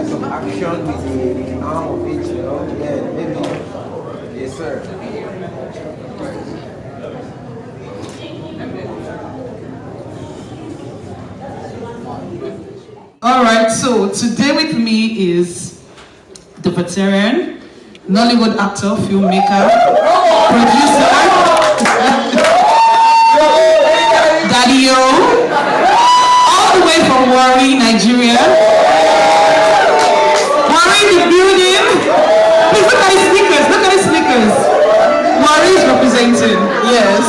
like some action with the arm of it, you know? Yeah, maybe. Yes, sir. All right, so today with me is the veteran, Nollywood actor, filmmaker, producer, Daddy-o, all the way from Warri, Nigeria. Warri in the building. Please look at his sneakers, look at his sneakers. Warri is representing, yes.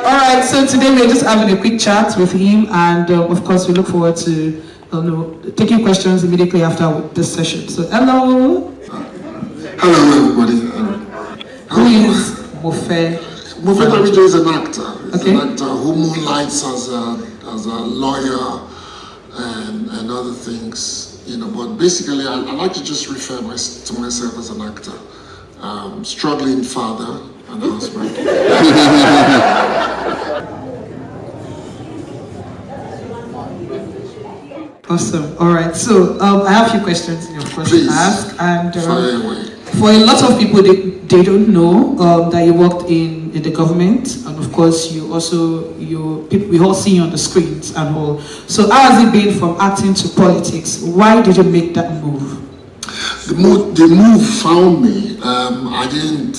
All right, so today we're just having a quick chat with him, and of course we look forward to taking questions immediately after this session. So, hello. Hello, everybody. Who is Mofe? Mofe Damijo is an actor. He's okay. An actor who moonlights as a lawyer and other things, you know. But basically, I like to just refer to myself as an actor, struggling father and husband. Awesome. All right. So I have a few questions, of course, to ask. And for a lot of people, they don't know that you worked in the government, and of course, we all see you on the screens and all. So how has it been from acting to politics? Why did you make that move? The move found me. I didn't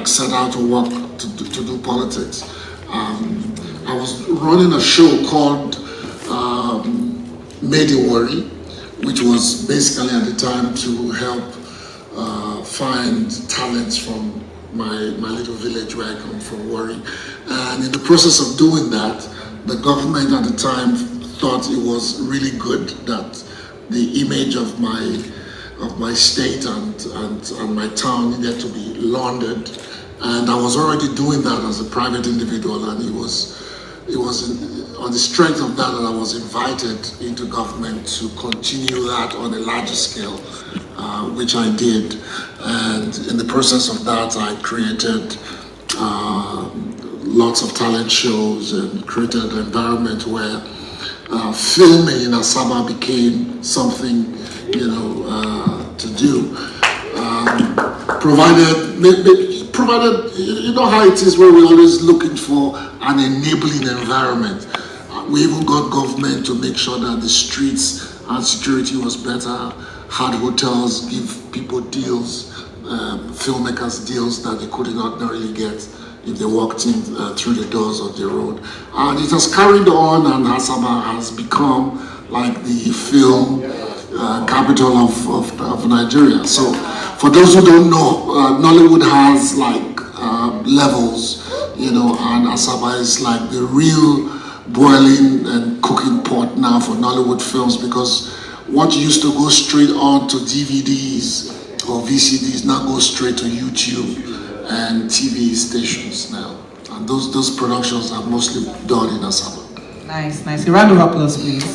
set out to work to do politics. I was running a show called Made in Warri, which was basically at the time to help find talents from my little village where I come from, Warri. And in the process of doing that, the government at the time thought it was really good that the image of my state and my town needed to be laundered. And I was already doing that as a private individual, and it was on the strength of that I was invited into government to continue that on a larger scale, which I did. And in the process of that, I created lots of talent shows and created an environment where filming in Asaba became something, you know, to do. Provided, you know how it is where we're always looking for an enabling environment. We even got government to make sure that the streets and security was better, had hotels give people deals, filmmakers deals that they couldn't ordinarily get if they walked in through the doors of the road. And it has carried on, and Asaba has become like the film capital of Nigeria. So for those who don't know, Nollywood has levels, you know, and Asaba is like the real boiling and cooking pot now for Nollywood films, because what used to go straight on to DVDs or VCDs now goes straight to YouTube and TV stations now. And those productions are mostly done in Asaba. Nice, nice. A round of applause, please.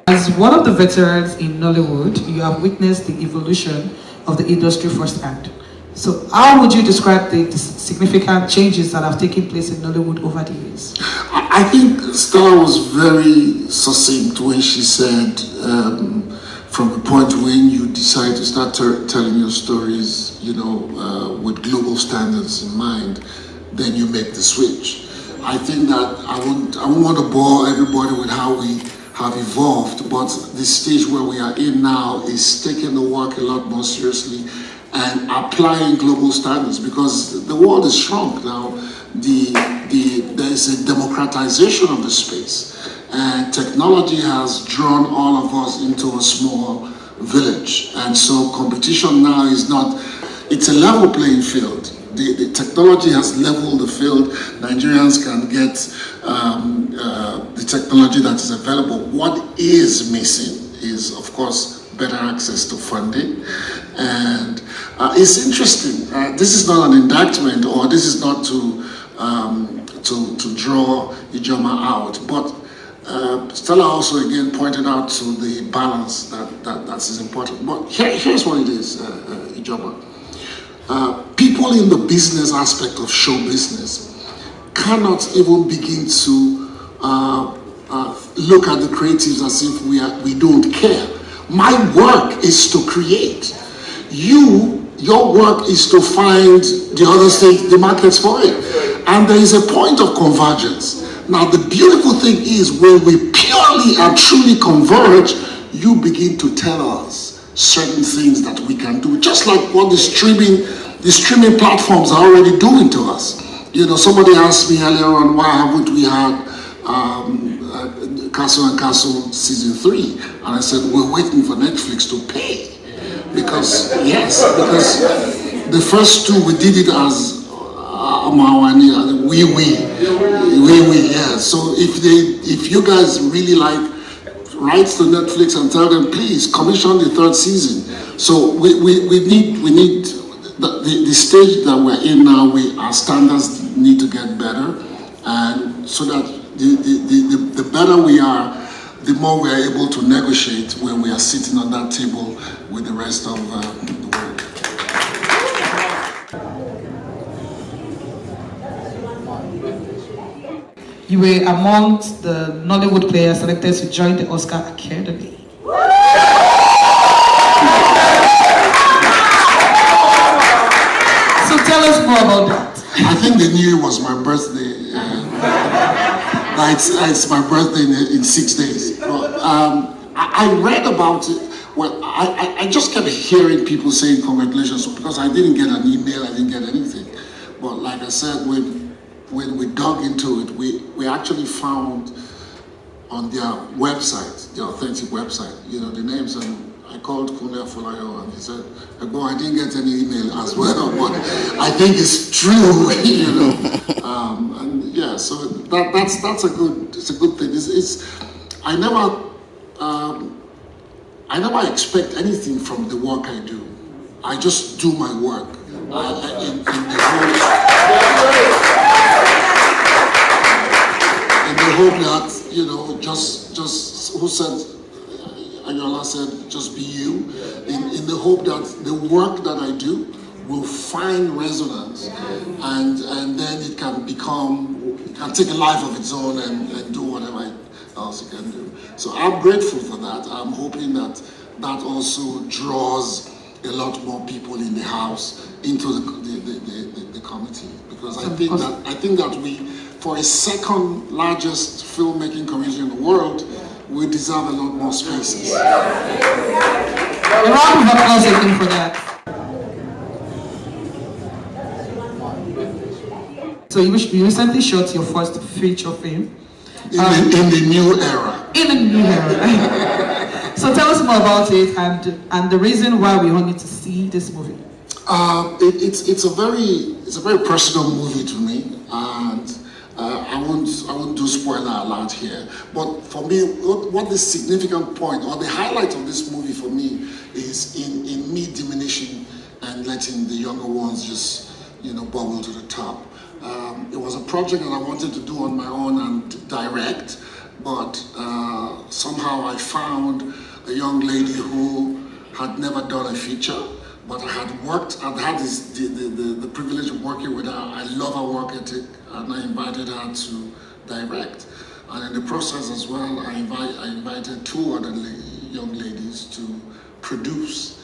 As one of the veterans in Nollywood, you have witnessed the evolution of the industry firsthand. So how would you describe the significant changes that have taken place in Nollywood over the years? I think Stella was very succinct when she said, from the point when you decide to start telling your stories, you know, with global standards in mind, then you make the switch. I think that I won't want to bore everybody with how we have evolved, but the stage where we are in now is taking the work a lot more seriously and applying global standards, because the world is shrunk now. There is a democratization of the space, and technology has drawn all of us into a small village. And so competition now is not, it's a level playing field. The technology has leveled the field. Nigerians can get the technology that is available. What is missing is, of course, better access to funding. And it's interesting. This is not an indictment, or this is not to draw Ijoma out, but Stella also again pointed out to the balance that is important. But here's what it is, Ijoma. People in the business aspect of show business cannot even begin to look at the creatives as if we don't care. My work is to create. Your work is to find the other state, the markets for it. And there is a point of convergence. Now, the beautiful thing is when we purely and truly converge, you begin to tell us certain things that we can do, just like what the streaming platforms are already doing to us. You know, somebody asked me earlier on, why haven't we had Castle and Castle season 3? And I said, we're waiting for Netflix to pay. Because the first 2, we did it as yeah. So if you guys really like, write to Netflix and tell them, please commission the 3rd season. So we need the stage that we're in now. Our standards need to get better, and so that the better we are, the more we are able to negotiate when we are sitting on that table with the rest of the world. You were amongst the Nollywood players selected to join the Oscar Academy. So tell us more about that. I think they knew it was my birthday. It's my birthday in 6 days. I read about it. Well, I just kept hearing people saying congratulations because I didn't get an email, I didn't get anything. But like I said, when we dug into it, we actually found on their website, the authentic website, you know, the names, and I called Kunle Folayo and he said, I didn't get any email as well, but I think it's true, you know. And yeah, so that's a good thing. I never expect anything from the work I do. I just do my work. In the hope that, you know, just who said, Ayola said, just be you, in the hope that the work that I do will find resonance, and then it can take a life of its own and do whatever else it can do. So I'm grateful for that. I'm hoping that also draws a lot more people in the house into the committee, because I think that we, for a second largest filmmaking community in the world, we deserve a lot more spaces. A round of applause again for that. So you recently shot your first feature film. In the new era. In the new era. So tell us more about it and the reason why we all need to see this movie. It's a very personal movie to me, and I won't do spoiler alert here. But for me, what the significant point or the highlight of this movie for me is in me diminishing and letting the younger ones just, you know, bubble to the top. It was a project that I wanted to do on my own and direct, but somehow I found a young lady who had never done a feature, but I had the privilege of working with her. I love her work ethic, and I invited her to direct. And in the process as well, I invited 2 other young ladies to produce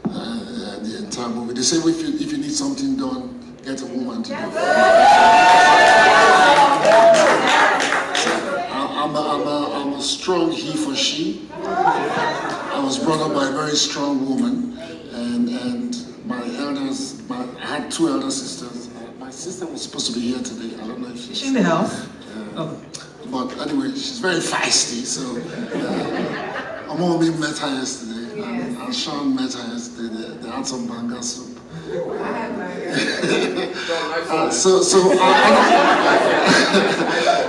the entire movie. They say if you need something done, get a woman to do it. I'm a strong he for she. I was brought up by a very strong woman, and my elders, I had 2 elder sisters. My sister was supposed to be here today. I don't know if she's in the house. Oh. But anyway, she's very feisty. So Omomi met her yesterday, and Sean met her yesterday. They had some banga soup.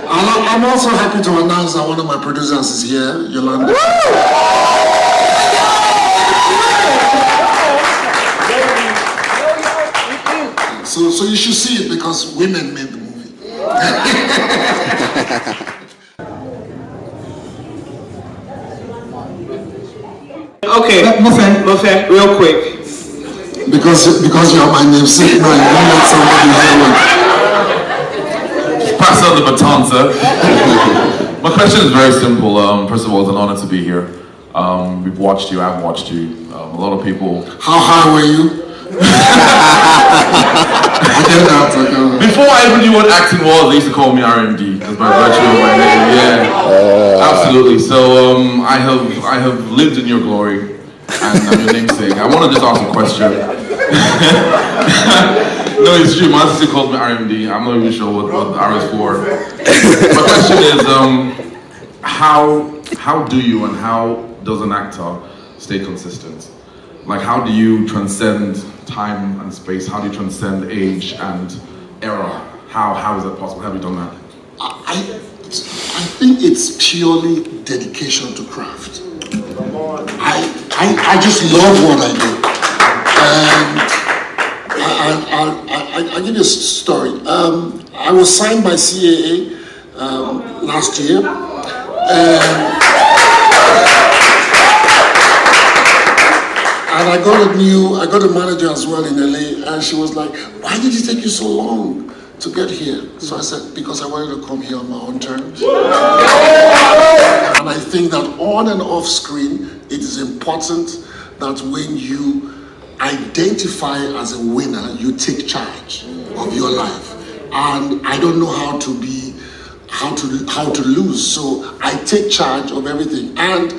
I'm also happy to announce that one of my producers is here, Yolanda. So you should see it because women made the movie. Okay, Mofe, real quick. Because you are my namesake now, you don't let somebody hear one. Pass on the baton, sir. My question is very simple. First of all, it's an honor to be here. We've watched you, I've watched you. A lot of people. How high were you? Before I even knew what acting was, they used to call me RMD, because by virtue of my name, yeah. Absolutely. So I have lived in your glory, and I'm your namesake. I want to just ask a question. No, it's true. My sister called me RMD. I'm not even sure what the R is for. My question is, how do you and how does an actor stay consistent? Like, how do you transcend time and space? How do you transcend age and era? How is that possible? How have you done that? I think it's purely dedication to craft. I just love what I do. I'll give you a story. I was signed by CAA last year. And I got a manager as well in LA, and she was like, why did it take you so long to get here? So I said, because I wanted to come here on my own terms. And I think that on and off screen, it is important that when you identify as a winner, you take charge of your life. And I don't know how to lose, so I take charge of everything. And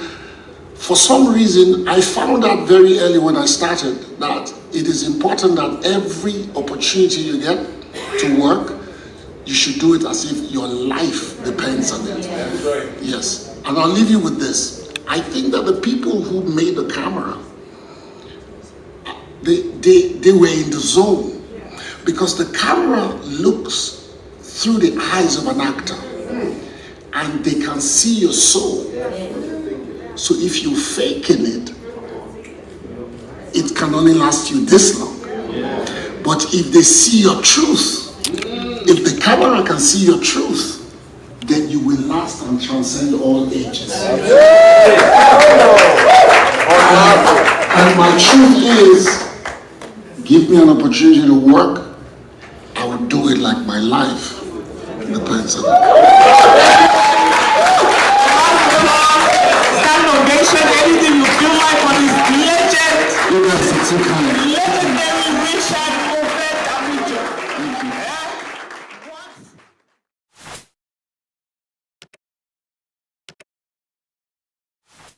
for some reason, I found out very early when I started that it is important that every opportunity you get to work, you should do it as if your life depends on it. Yes, and I'll leave you with this. I think that the people who made the camera, they were in the zone, because the camera looks through the eyes of an actor, and they can see your soul. So if you're faking it, it can only last you this long. But if they see your truth, if the camera can see your truth, then you will last and transcend all ages. And my truth is, give me an opportunity to work, I will do it like my life depends on it.